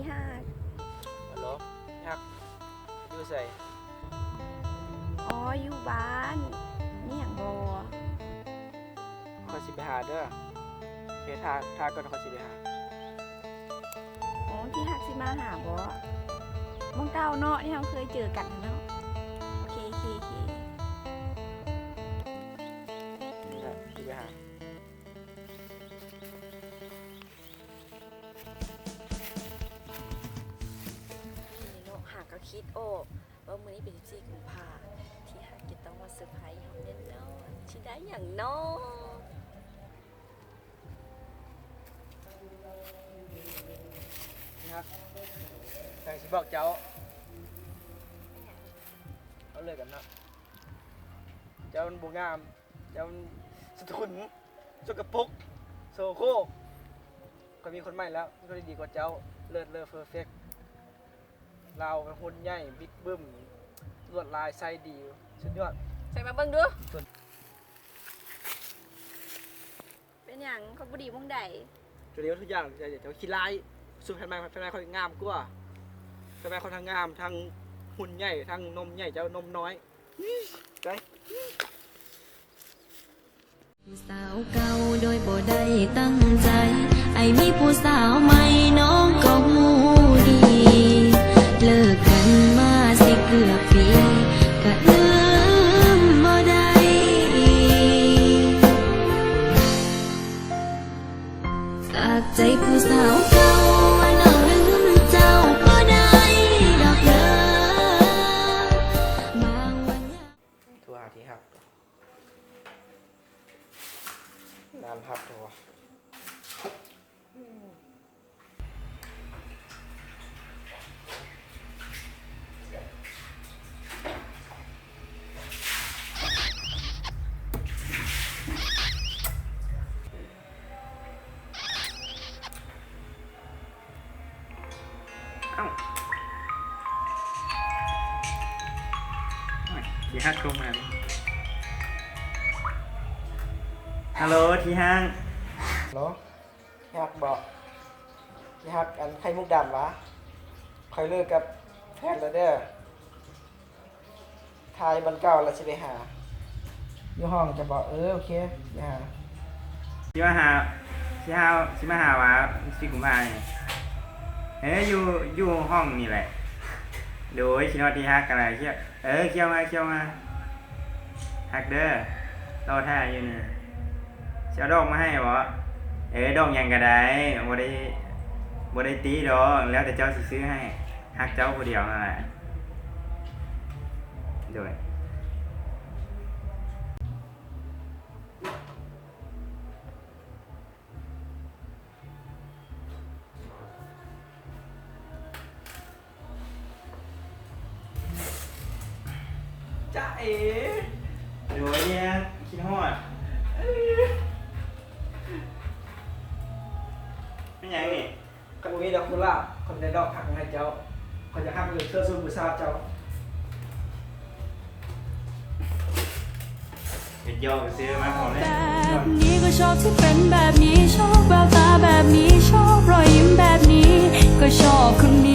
ฮักฮัลโหลฮักอยู่ใส่อ๋ออยู่บ้านนี่อย่างบอคอยสิไปหาเด้อเคทาก่อนคอยสิไปหาอ๋อที่ฮักสิมาหาบอมองเก้าเนาะที่เราเคยเจอกันเนาะโอเคนี่แหละสิไปหาเนาะหากก็คิดโอ้ว่ามื้อนี้เป็น14 กุมภาพันธ์ที่ฮักจะต้องมาเซอร์ไพรส์เฮาแน่นอนสิได้หยังเนาะฮักแต่สิบอกเจ้าเอาเลยกันเนาะเจ้ามันบ่งามเจ้ามันสะทุนสกปรกโซโครกก็มีคนใหม่แล้วก็ได้ดีกว่าเจ้าเลิศเพอร์เฟกต์เราเป็นหุ่นใหญ่บิ๊กบึ้มลวดลายไซดีสุดยอดใส่มาเบิ่งดูเป็นหยังเขาบ่ดีมองใดจะเรียกทุกอย่างจะขี้ร้ายสุดแฟนแม่เขางามกว่าแฟนแม่เขาทั้งงามทั้งหุ่นใหญ่ทั้งนมใหญ่เจ้านมน้อยไปผู้สาวเก่าโดยบ่ได้ตั้งใจไอ้มีผู้สาวใหม่น้องก็หูดีเลิกกันมาสิเกือบปีก็ลืมบ่ได้จากใจผู้สาวเก่าว่าน้องลืมเจ้าบ่ได้ดอกเด้อบางวันทัวหาที่หักนานพับทัวเอ้าที่ฮักโทรมาฮัลโหลที่ห้างฮัลโหลที่ฮักบอกที่ฮักอันไข่มุกดำวะคอยเลิกกับแฟนแล้วเด้อทายบันเก่าแล้วสิไปหาอยู่ห้องจะบอกโอเคไปหาสิมาหาสิมาหาวะสิกุมภาเนี่ยอยู่ห้องนี่แหละโดยคิดว่าที่ฮักอะไรเชี่ยเคี่ยวมาฮักเด้อรอท่าอยู่เนี่ยจะเอาดอกมาให้บ่ดอกยังก็ได้บ่ได้ตีดอกแล้วแต่เจ้าสิซื้อให้ฮักเจ้าผู้เดียวนั่นแหละโดยจ้าโดยเนี่ยคิดฮอดเป็นยังนี่คนมีดอกกุหลาบคนได้ดอกหักให้เจ้าคนจะหักอยู่เสื้อสูทบูชาเจ้าเห็นยอซื้อมาของเล่นแบบนี้ก็ชอบที่เป็นแบบนี้ชอบแววตาแบบนี้ชอบรอยยิ้มแบบนี้ก็ชอบคนนี้